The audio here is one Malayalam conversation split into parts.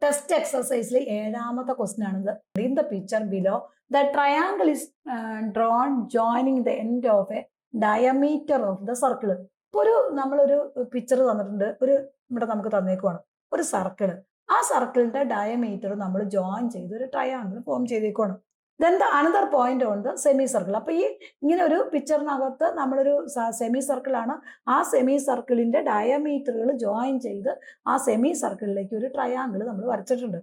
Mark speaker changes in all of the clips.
Speaker 1: ടെസ്റ്റ് എക്സസൈസിൽ ഏഴാമത്തെ ക്വസ്റ്റ്യൻ ആണിത്. In the picture below the triangle is drone joining the end of A diameter of the circle. ഇപ്പൊ നമ്മളൊരു പിക്ചർ തന്നിട്ടുണ്ട്, ഇവിടെ നമുക്ക് തന്നേക്കുവാണ് ഒരു സർക്കിൾ. ആ സർക്കിളിന്റെ ഡയമീറ്റർ നമ്മൾ ജോയിൻ ചെയ്ത് ഒരു ട്രയാങ്കിൾ ഫോം ചെയ്തേക്കുവാണ്. Then the another point on the semi circle. അപ്പൊ ഇങ്ങനെ ഒരു പിക്ചറിനകത്ത് നമ്മളൊരു സെമി സർക്കിൾ ആണ്. ആ സെമി സർക്കിളിന്റെ ഡയമീറ്ററുകൾ ജോയിൻ ചെയ്ത് ആ സെമി സർക്കിളിലേക്ക് ഒരു ട്രയാങ്കിൾ നമ്മൾ വരച്ചിട്ടുണ്ട്.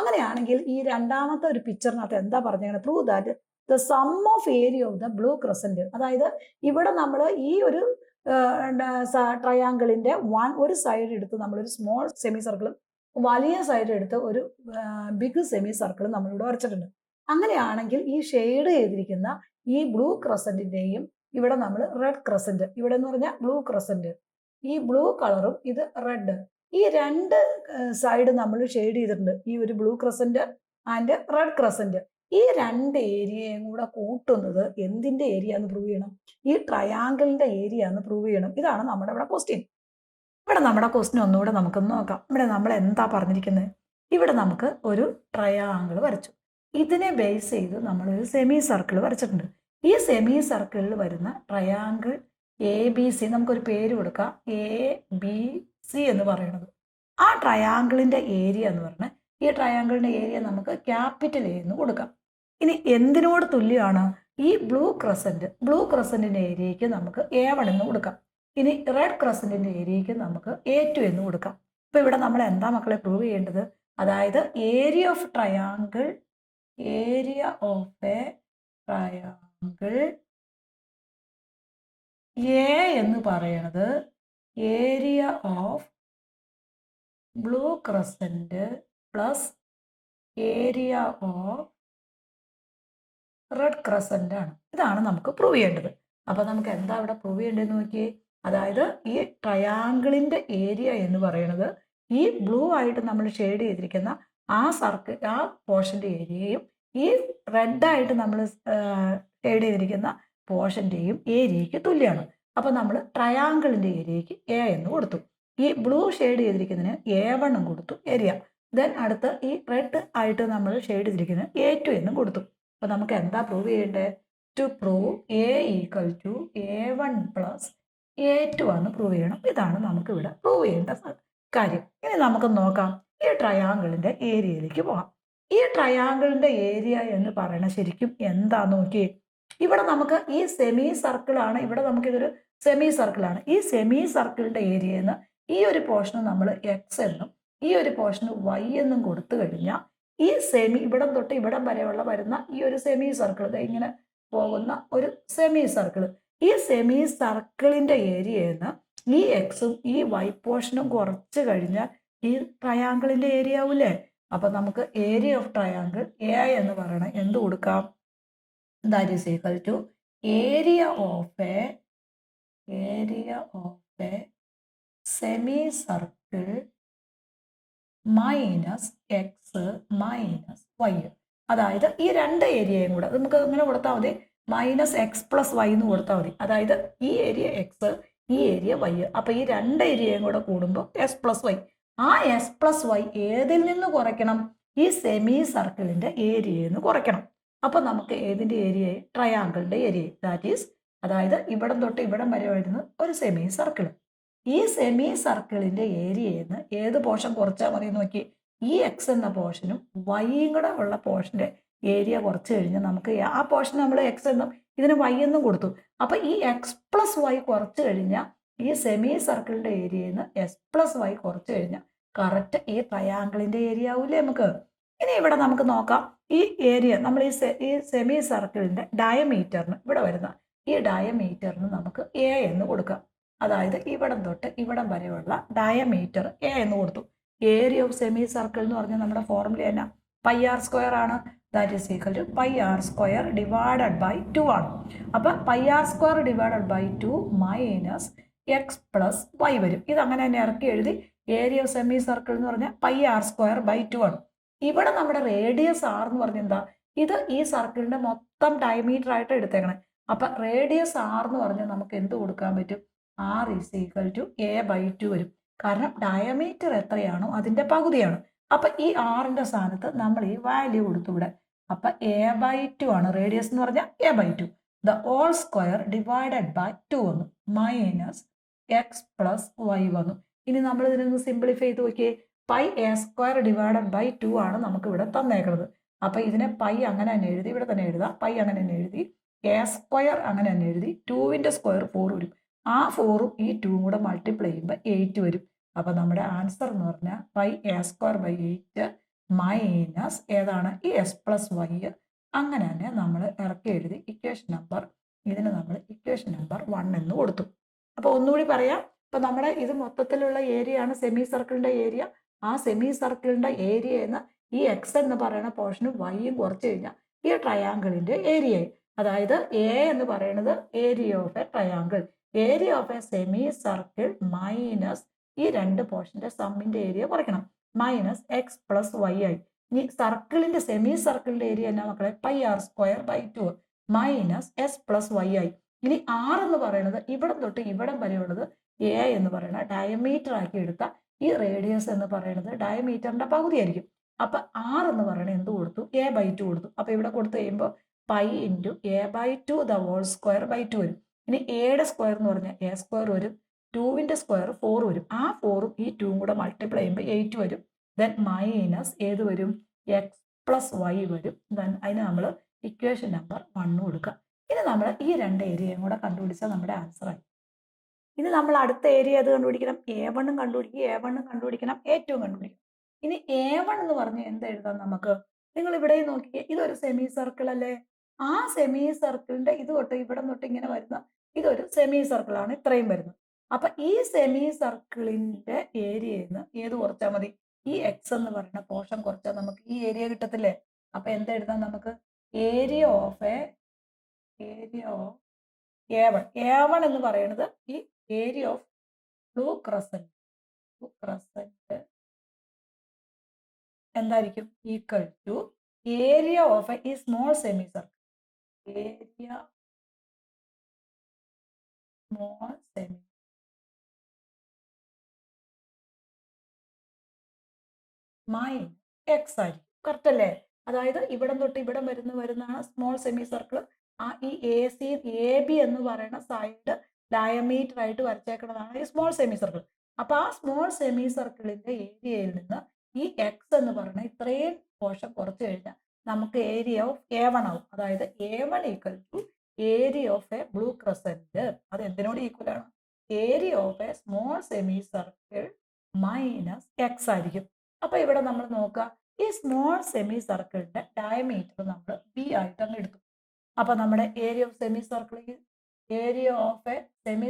Speaker 1: അങ്ങനെയാണെങ്കിൽ ഈ രണ്ടാമത്തെ ഒരു പിക്ചറിനകത്ത് എന്താ പറഞ്ഞേക്കുന്നത്? Prove that the sum of area of the blue crescent. അതായത് ഇവിടെ നമ്മൾ ഈ ഒരു ട്രയാങ്കിളിന്റെ ഒരു സൈഡ് എടുത്ത് നമ്മളൊരു സ്മോൾ സെമി സർക്കിളും വലിയ സൈഡ് എടുത്ത് ഒരു ബിഗ് സെമി സർക്കിളും നമ്മളിവിടെ വരച്ചിട്ടുണ്ട്. അങ്ങനെയാണെങ്കിൽ ഈ ഷെയ്ഡ് ചെയ്തിരിക്കുന്ന ഈ ബ്ലൂ ക്രസന്റിന്റെയും ഇവിടെ നമ്മൾ റെഡ് ക്രസന്റ്, ഇവിടെ എന്ന് പറഞ്ഞാൽ ബ്ലൂ ക്രസന്റ്, ഈ ബ്ലൂ കളറും ഇത് റെഡ്, ഈ രണ്ട് സൈഡ് നമ്മൾ ഷെയ്ഡ് ചെയ്തിട്ടുണ്ട്. ഈ ഒരു blue crescent and red crescent, ഈ രണ്ട് ഏരിയയും കൂടെ കൂട്ടുന്നത് എന്തിന്റെ ഏരിയ എന്ന് പ്രൂവ് ചെയ്യണം? ഈ ട്രയാങ്കിളിന്റെ ഏരിയ എന്ന് പ്രൂവ് ചെയ്യണം. ഇതാണ് നമ്മുടെ ഇവിടെ ക്വസ്റ്റ്യൻ. ഇവിടെ നമ്മുടെ ക്വസ്റ്റ്യൻ ഒന്നുകൂടെ നമുക്കൊന്ന് നോക്കാം. ഇവിടെ നമ്മൾ എന്താ പറഞ്ഞിരിക്കുന്നത്? ഇവിടെ നമുക്ക് ഒരു ട്രയാങ്കിൾ വരച്ചു. ഇതിനെ ബേസ് ചെയ്ത് നമ്മളൊരു സെമി സർക്കിൾ വരച്ചിട്ടുണ്ട്. ഈ സെമി സർക്കിളിൽ വരുന്ന ട്രയാങ്കിൾ ABC, നമുക്കൊരു പേര് കൊടുക്കാം, ABC എന്ന് പറയുന്നത്. ആ ട്രയാങ്കിളിന്റെ ഏരിയ എന്ന് പറഞ്ഞാൽ ഈ ട്രയാങ്കിളിന്റെ ഏരിയ നമുക്ക് ക്യാപിറ്റൽ A എന്ന് കൊടുക്കാം. ഇനി എന്തിനോട് തുല്യമാണ്? ഈ ബ്ലൂ ക്രസന്റിന്റെ ഏരിയയ്ക്ക് നമുക്ക് A1 എന്ന് കൊടുക്കാം. ഇനി റെഡ് ക്രസന്റിന്റെ ഏരിയയ്ക്ക് നമുക്ക് A2 എന്ന് കൊടുക്കാം. ഇപ്പൊ ഇവിടെ നമ്മൾ എന്താ മക്കളെ പ്രൂവ് ചെയ്യേണ്ടത്? അതായത് area of a triangle A എന്ന് പറയുന്നത് area of blue crescent plus area of red crescent ആണ്. ഇതാണ് നമുക്ക് പ്രൂവ് ചെയ്യേണ്ടത്. അപ്പൊ നമുക്ക് എന്താ ഇവിടെ പ്രൂവ് ചെയ്യേണ്ടതെന്ന് നോക്കിയേ. അതായത് ഈ ട്രയാങ്കിളിന്റെ ഏരിയ എന്ന് പറയുന്നത് ഈ ബ്ലൂ ആയിട്ട് നമ്മൾ ഷെയ്ഡ് ചെയ്തിരിക്കുന്ന ആ പോർഷന്റെ ഏരിയയും ഈ റെഡായിട്ട് നമ്മൾ ഷെയ്ഡ് ചെയ്തിരിക്കുന്ന പോർഷന്റെയും ഏരിയയ്ക്ക് തുല്യമാണ്. അപ്പൊ നമ്മൾ ട്രയാങ്കിളിന്റെ ഏരിയയ്ക്ക് A എന്ന് കൊടുത്തു. ഈ ബ്ലൂ ഷെയ്ഡ് ചെയ്തിരിക്കുന്നതിന് A1 കൊടുത്തു ഏരിയ. ദെൻ അടുത്ത് ഈ റെഡ് ആയിട്ട് നമ്മൾ ഷെയ്ഡ് ചെയ്തിരിക്കുന്നതിന് A2 എന്നും കൊടുത്തു. അപ്പൊ നമുക്ക് എന്താ പ്രൂവ് ചെയ്യേണ്ടത്? To prove A = A1 + A2 ആണ് പ്രൂവ് ചെയ്യണം. ഇതാണ് നമുക്ക് ഇവിടെ പ്രൂവ് ചെയ്യേണ്ട കാര്യം. ഇനി നമുക്ക് നോക്കാം, ഈ ട്രയാങ്കിളിന്റെ ഏരിയയിലേക്ക് പോകാം. ഈ ട്രയാങ്കിളിന്റെ ഏരിയ എന്ന് പറയുന്നത് ശരിക്കും എന്താ നോക്കിയേ. ഇവിടെ നമുക്ക് ഈ സെമി സർക്കിൾ ആണ്, ഇവിടെ നമുക്കിതൊരു സെമി സർക്കിൾ ആണ്. ഈ സെമി സർക്കിളിന്റെ ഏരിയ എന്ന് ഈ ഒരു പോർഷന് നമ്മൾ X എന്നും ഈ ഒരു പോർഷന് Y എന്നും കൊടുത്തു കഴിഞ്ഞാൽ ഈ ഇവിടം തൊട്ട് ഇവിടം വരെയുള്ള വരുന്ന ഈ ഒരു സെമി സർക്കിൾ, ഇങ്ങനെ പോകുന്ന ഒരു സെമി സർക്കിൾ, ഈ സെമി സർക്കിളിന്റെ ഏരിയ എന്ന് ഈ Xും ഈ Y പോർഷനും കുറച്ച് കഴിഞ്ഞാൽ ഈ ട്രയാങ്കിളിന്റെ ഏരിയ ആവൂലേ. അപ്പൊ നമുക്ക് ഏരിയ ഓഫ് ട്രയാങ്കിൾ A എന്ന് പറയണത് എന്ത് കൊടുക്കാം? That is equal to area of a semi circle minus X minus Y. അതായത് ഈ രണ്ട് ഏരിയയും കൂടെ നമുക്ക് ഇങ്ങനെ കൊടുത്താൽ മതി, -X + Y എന്ന് കൊടുത്താൽ മതി. അതായത് ഈ ഏരിയ X, ഈ ഏരിയ Y. അപ്പൊ ഈ രണ്ട് ഏരിയയും കൂടെ കൂടുമ്പോൾ S + Y. ആ S + Y ഏതിൽ നിന്ന് കുറയ്ക്കണം? ഈ സെമി സർക്കിളിന്റെ ഏരിയയിൽ നിന്ന് കുറയ്ക്കണം. അപ്പൊ നമുക്ക് ഏതിന്റെ ഏരിയ? ട്രയാങ്കിളിന്റെ ഏരിയ. ദാറ്റ് ഈസ്, അതായത് ഇവിടം തൊട്ട് ഇവിടം വരെ വരുന്നത് ഒരു സെമി സർക്കിൾ. ഈ സെമി സർക്കിളിന്റെ ഏരിയയിൽ നിന്ന് ഏത് പോർഷൻ കുറച്ചാൽ മതി നോക്കി? ഈ X എന്ന പോർഷനും Yയും കൂടെ ഉള്ള പോർഷന്റെ ഏരിയ കുറച്ച് കഴിഞ്ഞാൽ നമുക്ക് ആ പോർഷൻ നമ്മൾ X എന്നും ഇതിന് Y എന്നും കൊടുത്തു. അപ്പൊ ഈ X + Y കുറച്ച് കഴിഞ്ഞാൽ ഈ സെമി സർക്കിളിന്റെ ഏരിയയിൽ നിന്ന് S + Y കുറച്ച് കഴിഞ്ഞാൽ കറക്റ്റ് ഈ ട്രയാങ്കിളിന്റെ ഏരിയ ആവൂലേ നമുക്ക്. ഇനി ഇവിടെ നമുക്ക് നോക്കാം, ഈ ഏരിയ നമ്മൾ ഈ സെമി സർക്കിളിന്റെ ഡയമീറ്ററിന് ഇവിടെ വരുന്ന ഈ ഡയമീറ്ററിന് നമുക്ക് A എന്ന് കൊടുക്കാം. അതായത് ഇവിടം തൊട്ട് ഇവിടം വരെയുള്ള ഡയമീറ്റർ A എന്ന് കൊടുത്തു. ഏരിയ ഓഫ് സെമി സർക്കിൾ എന്ന് പറഞ്ഞാൽ നമ്മുടെ ഫോർമുല തന്നെ πr² ആണ്. That is equal to πr² / 2 ആണ്. അപ്പൊ πr² / 2 മൈനസ് X + Y വരും. ഇത് അങ്ങനെ തന്നെ ഇറക്കി എഴുതി. ഏരിയ ഓഫ് സെമി സർക്കിൾ എന്ന് പറഞ്ഞാൽ πr² / 2 ആണ്. ഇവിടെ നമ്മുടെ റേഡിയസ് R എന്ന് പറഞ്ഞാൽ എന്താ? ഇത് ഈ സർക്കിളിന്റെ മൊത്തം ഡയമീറ്റർ ആയിട്ട് എടുത്തേക്കണേ. അപ്പൊ റേഡിയസ് R എന്ന് പറഞ്ഞാൽ നമുക്ക് എന്ത് കൊടുക്കാൻ പറ്റും? R = A/2 വരും. കാരണം ഡയമീറ്റർ എത്രയാണോ അതിന്റെ പകുതിയാണ്. അപ്പൊ ഈ ആറിന്റെ സ്ഥാനത്ത് നമ്മൾ ഈ വാല്യൂ കൊടുത്തു ഇവിടെ. അപ്പൊ a/2 ആണ് റേഡിയസ് എന്ന് പറഞ്ഞാൽ a/2. The whole square divided by 2 വന്നു, മൈനസ് എക്സ് പ്ലസ് വൈ വന്നു. ഇനി നമ്മൾ ഇതിനൊന്ന് സിംപ്ലിഫൈ ചെയ്ത് നോക്കിയേ. Pi a square divided by 2 ആണ് നമുക്ക് ഇവിടെ തന്നേക്കുന്നത്. അപ്പൊ ഇതിനെ പൈ അങ്ങനെ തന്നെ എഴുതി, ഇവിടെ തന്നെ എഴുതാം. പൈ അങ്ങനെ തന്നെ എഴുതി, എ സ്ക്വയർ അങ്ങനെ തന്നെ എഴുതി, 2ന്റെ സ്ക്വയർ 4 വരും. ആ 4ഉം ഈ 2ഉം കൂടെ മൾട്ടിപ്ലൈ ചെയ്യുമ്പോൾ 8 വരും. അപ്പൊ നമ്മുടെ ആൻസർ എന്ന് പറഞ്ഞാൽ pi a square by 8 minus ഏതാണ് ഈ എസ് പ്ലസ് വൈ. അങ്ങനെ തന്നെ നമ്മൾ ഇറക്കി എഴുതി ഇക്വേഷൻ നമ്പർ, ഇതിന് നമ്മൾ ഇക്വേഷൻ നമ്പർ 1 എന്ന് കൊടുത്തു. അപ്പൊ ഒന്നുകൂടി പറയാം. ഇപ്പൊ നമ്മുടെ ഇത് മൊത്തത്തിലുള്ള ഏരിയ ആണ് സെമി സർക്കിളിന്റെ ഏരിയ. ആ സെമി സർക്കിളിന്റെ ഏരിയ എന്ന് ഈ എക്സ് എന്ന് പറയുന്ന പോർഷനും വൈയും കുറച്ച് കഴിഞ്ഞാൽ ഈ ട്രയാങ്കിളിന്റെ ഏരിയ, അതായത് എ എന്ന് പറയുന്നത് area of a triangle, area of a semi circle minus ഈ രണ്ട് പോർഷന്റെ സമ്മിന്റെ ഏരിയ കുറയ്ക്കണം, മൈനസ് എക്സ് പ്ലസ് വൈ ആയി. ഇനി സർക്കിളിന്റെ സെമി സർക്കിളിന്റെ ഏരിയ എന്നാ മക്കളെ, pi r square by 2 minus s plus y ആയി. ഇനി ആർ എന്ന് പറയുന്നത് ഇവിടം തൊട്ട് ഇവിടം വരെയുള്ളത് എ എന്ന് പറയുന്ന ഡയമീറ്റർ ആക്കി എടുത്ത ഈ റേഡിയസ് എന്ന് പറയുന്നത് ഡയമീറ്ററിന്റെ പകുതി ആയിരിക്കും. അപ്പൊ ആർ എന്ന് പറയുന്നത് എന്ത് കൊടുത്തു, a/2 കൊടുത്തു. അപ്പൊ ഇവിടെ കൊടുത്തു കഴിയുമ്പോൾ pi into a/2 the whole square by 2 വരും. ഇനി എയുടെ സ്ക്വയർ എന്ന് പറഞ്ഞാൽ എ സ്ക്വയർ വരും, 2ന്റെ സ്ക്വയർ 4 വരും. ആ 4ഉം ഈ 2ഉം കൂടെ മൾട്ടിപ്ലൈ ചെയ്യുമ്പോൾ 8 വരും. ദെൻ മൈനസ് ഏത് വരും, എക്സ് പ്ലസ് വൈ വരും. ദെൻ അതിന് നമ്മൾ ഇക്വേഷൻ നമ്പർ 1 കൊടുക്കുക. ഇനി നമ്മൾ ഈ രണ്ട് ഏരിയയും കൂടെ കണ്ടുപിടിച്ചാൽ നമ്മുടെ ആൻസർ ആയി. ഇനി നമ്മൾ അടുത്ത ഏരിയ ഏത് കണ്ടുപിടിക്കണം, a1 കണ്ടുപിടിക്കുക, a1 കണ്ടുപിടിക്കണം, a2 കണ്ടുപിടിക്കണം. ഇനി a1 എന്ന് പറഞ്ഞ് എന്ത് എഴുതാം നമുക്ക്, നിങ്ങൾ ഇവിടെ നോക്കിയേ, ഇതൊരു സെമി സർക്കിൾ അല്ലേ. ആ സെമി സർക്കിളിന്റെ ഇത് തൊട്ട് ഇവിടെ തൊട്ട് ഇങ്ങനെ വരുന്ന ഇതൊരു സെമി സർക്കിൾ ആണ്, ഇത്രയും വരുന്നത്. അപ്പൊ ഈ സെമി സർക്കിളിന്റെ ഏരിയന്ന് ഏത് കുറച്ചാൽ മതി, ഈ എക്സ് എന്ന് പറയുന്ന പോർഷൻ കുറച്ചാൽ നമുക്ക് ഈ ഏരിയ കിട്ടത്തില്ലേ. അപ്പൊ എന്താ എഴുതാം നമുക്ക്, ഏരിയ ഓഫ് a1 എന്ന് പറയുന്നത് ഈ ഏരിയ ഓഫ് ബ്ലൂ ക്രസന്റ് എന്തായിരിക്കും, ഈക്വൽ ടു ഏരിയ ഓഫ് ഈ small semi circle, area small semi minus x ആയിരിക്കും. കറക്റ്റ് അല്ലേ. അതായത് ഇവിടം തൊട്ട് ഇവിടം വരുന്നതാണ് സ്മോൾ സെമി സർക്കിൾ. ആ ഈ AB എന്ന് പറയുന്ന സൈഡ് ഡയമീറ്റർ ആയിട്ട് വരച്ചേക്കുന്നതാണ് ഈ സ്മോൾ സെമി സർക്കിൾ. അപ്പൊ ആ സ്മോൾ സെമി സർക്കിളിന്റെ ഏരിയയിൽ നിന്ന് ഈ എക്സ് എന്ന് പറയുന്ന ഇത്രയും പോർഷൻ കുറച്ച് കഴിഞ്ഞാൽ നമുക്ക് ഏരിയ ഓഫ് a1 ആവും. അതായത് a1 equal to area of a blue crescent. അത് എന്തിനോട് ഈക്വൽ ആണ്, area of a small semi circle minus x ആയിരിക്കും. അപ്പൊ ഇവിടെ നമ്മൾ നോക്കുക, ഈ സ്മോൾ സെമി സർക്കിളിന്റെ ഡയമീറ്റർ നമ്മൾ ബി ആയിട്ട് അങ്ങ് എടുത്തു. അപ്പൊ നമ്മുടെ area of semi circle, area of a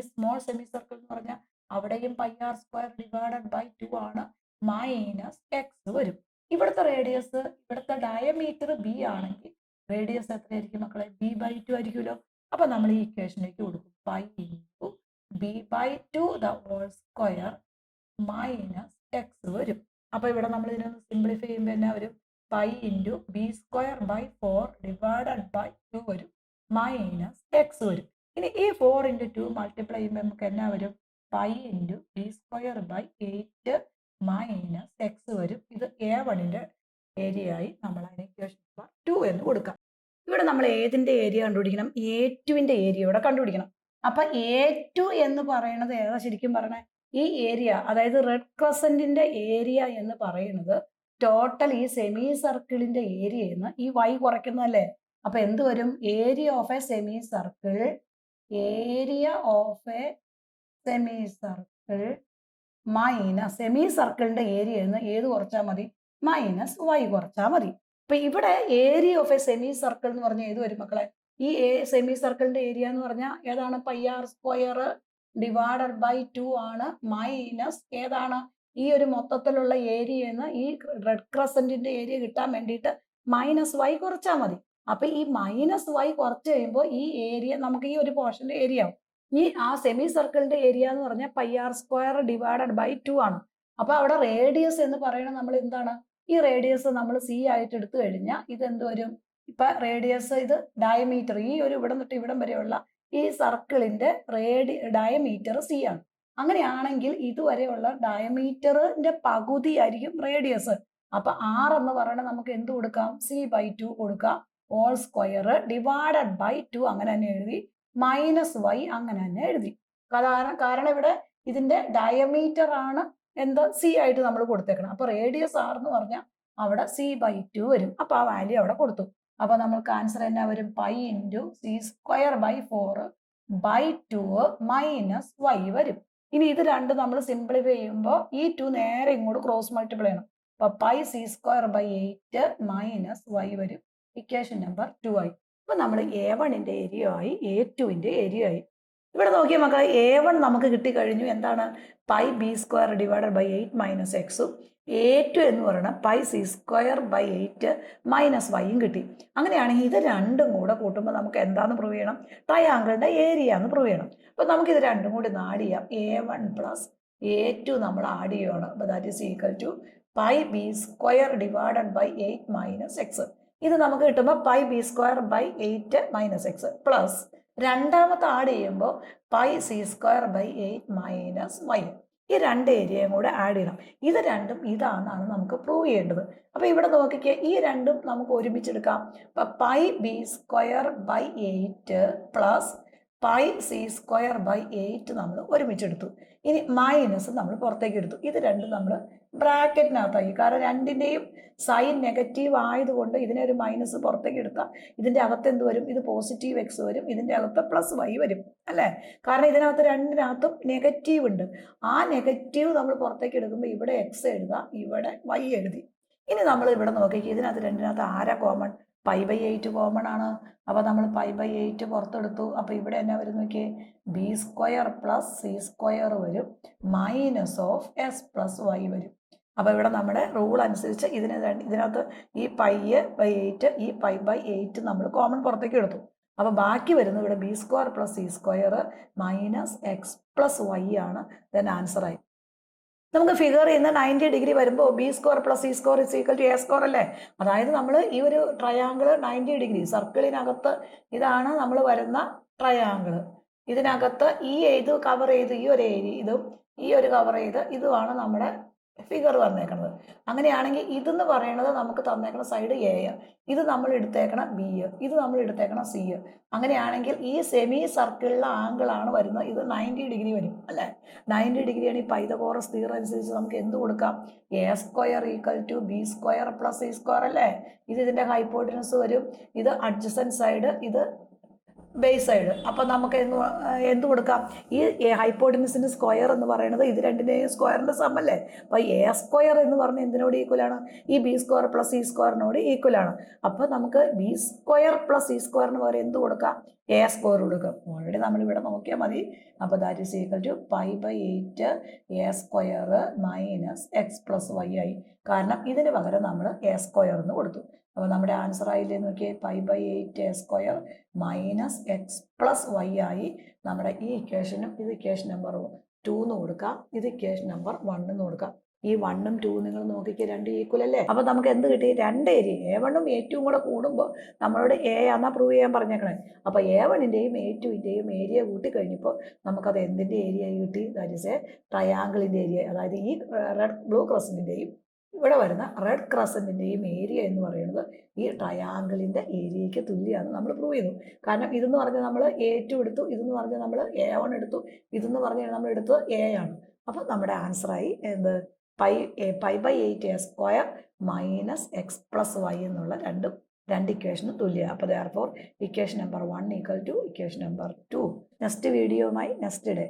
Speaker 1: small semi circle എന്ന് പറഞ്ഞാൽ അവിടെയും pi r square divided by 2 ആണ്, മൈനസ് എക്സ് വരും. ഇവിടുത്തെ റേഡിയസ്, ഇവിടുത്തെ ഡയമീറ്റർ ബി ആണെങ്കിൽ റേഡിയസ് എത്രയായിരിക്കും മക്കളെ, b/2 ആയിരിക്കുമല്ലോ. അപ്പൊ നമ്മൾ ഈ ഇക്വേഷനിലേക്ക് കൊടുക്കും, pi into b/2 the whole square minus x വരും. അപ്പൊ ഇവിടെ നമ്മൾ ഇതിനൊന്ന് സിംപ്ലിഫൈ ചെയ്യുമ്പോൾ എന്നാ വരും, pi into b square by 4 divided by 2 വരും, മൈനസ് എക്സ് വരും. ഇനി ഈ 4 ഇൻറ്റു 2 മൾട്ടിപ്ലൈ ചെയ്യുമ്പോൾ നമുക്ക് എന്നാ വരും, pi into b square by 8 minus x വരും. ഇത് a1ന്റെ ഏരിയ ആയി നമ്മൾ അതിന് ഇക്വേഷൻ നമ്പർ 2 എന്ന് കൊടുക്കാം. ഇവിടെ നമ്മൾ ഏതിന്റെ ഏരിയ കണ്ടുപിടിക്കണം, a2ന്റെ ഏരിയ ഇവിടെ കണ്ടുപിടിക്കണം. അപ്പൊ a2 എന്ന് പറയുന്നത് ഏതാ ശരിക്കും പറഞ്ഞേ, ഈ ഏരിയ, അതായത് റെഡ് ക്രസന്റിന്റെ ഏരിയ എന്ന് പറയുന്നത് ടോട്ടൽ ഈ സെമി സർക്കിളിന്റെ ഏരിയ എന്ന് ഈ y കുറയ്ക്കുന്നതല്ലേ. അപ്പൊ എന്ത് വരും, area of a semi circle, area of a semi circle minus semi സർക്കിളിന്റെ ഏരിയ എന്ന് ഏത് കുറച്ചാൽ മതി, മൈനസ് y കുറച്ചാൽ മതി. അപ്പൊ ഇവിടെ area of a semi circle എന്ന് പറഞ്ഞാൽ ഏത് വരും മക്കളെ, ഈ സെമി സർക്കിളിന്റെ ഏരിയ എന്ന് പറഞ്ഞാൽ ഏതാണ്, pi r square divided by 2 ആണ്, മൈനസ് ഏതാണ് ഈ ഒരു മൊത്തത്തിലുള്ള ഏരിയ എന്ന് ഈ റെഡ് ക്രസന്റിന്റെ ഏരിയ കിട്ടാൻ വേണ്ടിയിട്ട് മൈനസ് y കുറച്ചാൽ മതി. അപ്പൊ ഈ മൈനസ് y കുറച്ച് കഴിയുമ്പോൾ ഈ ഏരിയ നമുക്ക് ഈ ഒരു പോർഷന്റെ ഏരിയ ആവും. ഈ ആ സെമി സർക്കിളിന്റെ ഏരിയ എന്ന് പറഞ്ഞാൽ pi r square divided by 2 ആണ്. അപ്പൊ അവിടെ റേഡിയസ് എന്ന് പറയുന്നത് നമ്മൾ എന്താണ്, ഈ റേഡിയസ് നമ്മൾ സി ആയിട്ട് എടുത്തു കഴിഞ്ഞാൽ ഇത് എന്ത് വരും, ഇപ്പൊ റേഡിയസ് ഇത് ഡയമീറ്റർ, ഈ ഒരു ഇവിടം തൊട്ട് ഇവിടം വരെയുള്ള ഈ സർക്കിളിന്റെ ഡയമീറ്റർ സി ആണ്. അങ്ങനെയാണെങ്കിൽ ഇതുവരെയുള്ള ഡയമീറ്ററിന്റെ പകുതി ആയിരിക്കും റേഡിയസ്. അപ്പൊ ആർ എന്ന് പറയുന്നത് നമുക്ക് എന്ത് കൊടുക്കാം, c/2 കൊടുക്കാം, ഹോൾ സ്ക്വയർ ഡിവൈഡഡ് ബൈ 2 അങ്ങനെ തന്നെ എഴുതി, -y അങ്ങനെ തന്നെ എഴുതി. കാരണം ഇവിടെ ഇതിന്റെ ഡയമീറ്റർ ആണ് എന്ത് സി ആയിട്ട് നമ്മൾ കൊടുത്തേക്കണം. അപ്പൊ റേഡിയസ് ആർ എന്ന് പറഞ്ഞാൽ അവിടെ c/2 വരും. അപ്പൊ ആ വാല്യൂ അവിടെ കൊടുത്തു. അപ്പൊ നമ്മൾക്ക് ആൻസർ എന്നാ വരും, π × c²/4/2 - y വരും. ഇനി ഇത് രണ്ട് നമ്മൾ സിംപ്ലിഫൈ ചെയ്യുമ്പോൾ ഈ 2 നേരെ ഇങ്ങോട്ട് ക്രോസ് മൾട്ടിപ്ലൈ ചെയ്യണം. അപ്പൊ πc²/8 - y വരും. ഇക്വേഷൻ നമ്പർ 2 ആയി. അപ്പൊ നമ്മൾ A1ന്റെ ഏരിയ ആയി, A2ന്റെ ഏരിയ ആയി. ഇവിടെ നോക്കിയ മക്കളെ, A1 നമുക്ക് കിട്ടിക്കഴിഞ്ഞു. എന്താണ്, πb² / 8 - x ഉം A2 എന്ന് പറയുന്നത് πc²/8 - y കിട്ടി. അങ്ങനെയാണെങ്കിൽ ഇത് രണ്ടും കൂടെ കൂട്ടുമ്പോൾ നമുക്ക് എന്താന്ന് പ്രൂവ് ചെയ്യണം, ട്രയാങ്കിളിന്റെ ഏരിയ എന്ന് പ്രൂവ് ചെയ്യണം. അപ്പൊ നമുക്ക് ഇത് രണ്ടും കൂടി ആഡ് ചെയ്യാം. A1 + A2 നമ്മൾ ആഡ് ചെയ്യുകയാണ്. അപ്പൊ that is equal to πb² / 8 - x. ഇത് നമുക്ക് കിട്ടുമ്പോൾ πb²/8 - x പ്ലസ് രണ്ടാമത്തെ ആഡ് ചെയ്യുമ്പോൾ πc²/8 - y. ഈ രണ്ട് ഏരിയയും കൂടെ ആഡ് ചെയ്യണം. ഇത് രണ്ടും ഇതാണെന്നാണ് നമുക്ക് പ്രൂവ് ചെയ്യേണ്ടത്. അപ്പൊ ഇവിടെ നോക്കിക്കേ, ഈ രണ്ടും നമുക്ക് ഒരുമിച്ചെടുക്കാം. അപ്പൊ πb²/8 പ്ലസ് πc²/8 നമ്മൾ ഒരുമിച്ചെടുത്തു. ഇനി മൈനസ് നമ്മൾ പുറത്തേക്ക് എടുത്തു. ഇത് രണ്ടും നമ്മൾ ബ്രാക്കറ്റിനകത്തായി. കാരണം രണ്ടിൻ്റെയും സൈൻ നെഗറ്റീവ് ആയതുകൊണ്ട് ഇതിനെ ഒരു മൈനസ് പുറത്തേക്ക് എടുത്താൽ ഇതിൻ്റെ അകത്ത് എന്ത് വരും, ഇത് പോസിറ്റീവ് എക്സ് വരും, ഇതിൻ്റെ അകത്ത് +y വരും അല്ലേ. കാരണം ഇതിനകത്ത് രണ്ടിനകത്തും നെഗറ്റീവ് ഉണ്ട്. ആ നെഗറ്റീവ് നമ്മൾ പുറത്തേക്ക് എടുക്കുമ്പോൾ ഇവിടെ എക്സ് എഴുതാം, ഇവിടെ y എഴുതി. ഇനി നമ്മൾ ഇവിടെ നോക്കിക്കുക, ഇതിനകത്ത് രണ്ടിനകത്ത് ആരാ കോമൺ, π/8 കോമൺ ആണ്. അപ്പൊ നമ്മൾ π/8 പുറത്തെടുത്തു. അപ്പൊ ഇവിടെ എന്നാ വരും നോക്കിയേ, b² + c² വരും, -s + y വരും. അപ്പൊ ഇവിടെ നമ്മുടെ റൂൾ അനുസരിച്ച് ഇതിനകത്ത് ഈ π/8 ഈ π/8 നമ്മൾ കോമൺ പുറത്തേക്ക് എടുത്തു. അപ്പൊ ബാക്കി വരുന്നത് ഇവിടെ b² + c² - x + y ആണ്. ദെൻ ആൻസർ ആയി. നമുക്ക് ഫിഗർ ചെയ്യുന്ന 90 ഡിഗ്രി വരുമ്പോൾ b² + c² = a² അല്ലേ. അതായത് നമ്മൾ ഈ ഒരു ട്രയാങ്കിൾ 90 ഡിഗ്രി സർക്കിളിനകത്ത് ഇതാണ് നമ്മൾ വരുന്ന ട്രയാങ്കിൾ. ഇതിനകത്ത് ഈ ഇത് കവർ ചെയ്ത് ഈ ഒരു ഏരിയ ഇതും ഈ ഒരു കവർ ചെയ്ത് ഇതുമാണ് നമ്മുടെ ഫിഗർ വന്നേക്കുന്നത്. അങ്ങനെയാണെങ്കിൽ ഇതെന്ന് പറയുന്നത് നമുക്ക് തന്നേക്കണ സൈഡ് എ, ഇത് നമ്മൾ എടുത്തേക്കണം ബി, ഇത് നമ്മൾ എടുത്തേക്കണം സി. അങ്ങനെയാണെങ്കിൽ ഈ സെമി സർക്കിളിലെ ആംഗിൾ ആണ് വരുന്നത്. ഇത് 90 ഡിഗ്രി വരും അല്ലേ. 90 ഡിഗ്രിയാണ്. ഈ പൈതഗോറസ് തിയറം അനുസരിച്ച് നമുക്ക് എന്ത് കൊടുക്കാം, a² = b² + c² അല്ലേ. ഇത് ഇതിന്റെ ഹൈപ്പോട്ടനസ് വരും, ഇത് അഡ്ജസൻറ്റ് സൈഡ്, ഇത് ബേസ് സൈഡ്. അപ്പൊ നമുക്ക് എന്ത് കൊടുക്കാം, ഈ ഹൈപ്പോട്ടനസിന്റെ സ്ക്വയർ എന്ന് പറയുന്നത് ഇത് രണ്ടിന്റെയും സ്ക്വയറിന്റെ സം അല്ലേ. അപ്പൊ a² എന്ന് പറഞ്ഞ എന്തിനോട് ഈക്വൽ ആണ്, ഈ b² + c² ഈക്വൽ ആണ്. അപ്പൊ നമുക്ക് b² + c² പകരം എന്ത് കൊടുക്കാം, a² കൊടുക്കാം. ഓൾറെഡി നമ്മൾ ഇവിടെ നോക്കിയാൽ മതി. അപ്പൊ that is equal to π/8 a² - x + y ആയി. കാരണം ഇതിന് പകരം നമ്മൾ a² എന്ന് കൊടുത്തു. അപ്പോൾ നമ്മുടെ ആൻസർ ആയില്ലേ നോക്കിയേ, π/8 a² - x + y ആയി. നമ്മുടെ ഈ ഇക്വേഷനും ഇത് ഇക്വേഷൻ നമ്പർ 2 എന്ന് കൊടുക്കാം, ഇത് ഇക്വേഷൻ നമ്പർ 1 എന്ന് കൊടുക്കാം. ഈ 1ഉം 2ഉം നിങ്ങൾ നോക്കിക്കേ, രണ്ട് ഈക്വൽ അല്ലേ. അപ്പൊ നമുക്ക് എന്ത് കിട്ടി, രണ്ട് ഏരിയ A1ഉം A2ഉം കൂടെ കൂടുമ്പോൾ നമ്മളോട് A ആണെന്നാ പ്രൂവ് ചെയ്യാൻ പറഞ്ഞേക്കണേ. അപ്പൊ A1ന്റെയും A2ന്റെയും ഏരിയ കൂട്ടി കഴിഞ്ഞപ്പോൾ നമുക്കത് എന്തിന്റെ ഏരിയ കിട്ടി, ദാറ്റ് ഈസ് എ ട്രയാങ്കിളിന്റെ ഏരിയ. അതായത് ഈ ബ്ലൂ ക്രസന്റിന്റെയും ഇവിടെ വരുന്ന റെഡ് ക്രസന്റിന്റെയും ഏരിയ എന്ന് പറയുന്നത് ഈ ട്രയാങ്കിളിന്റെ ഏരിയയ്ക്ക് തുല്യമാണ് നമ്മൾ പ്രൂവ് ചെയ്തു. കാരണം ഇതെന്ന് പറഞ്ഞാൽ നമ്മൾ A2 എടുത്തു, ഇതെന്ന് പറഞ്ഞാൽ നമ്മൾ A1 എടുത്തു, ഇതെന്ന് പറഞ്ഞാൽ നമ്മൾ എടുത്തത് A ആണ്. അപ്പൊ നമ്മുടെ ആൻസറായി എന്ത്, π/8 a² - x + y എന്നുള്ള രണ്ട് ഇക്വേഷനും തുല്യമാണ്. അപ്പോൾ therefore equation number 1 = equation number 2. Next വീഡിയോയുമായി നെക്സ്റ്റ് ഡേ.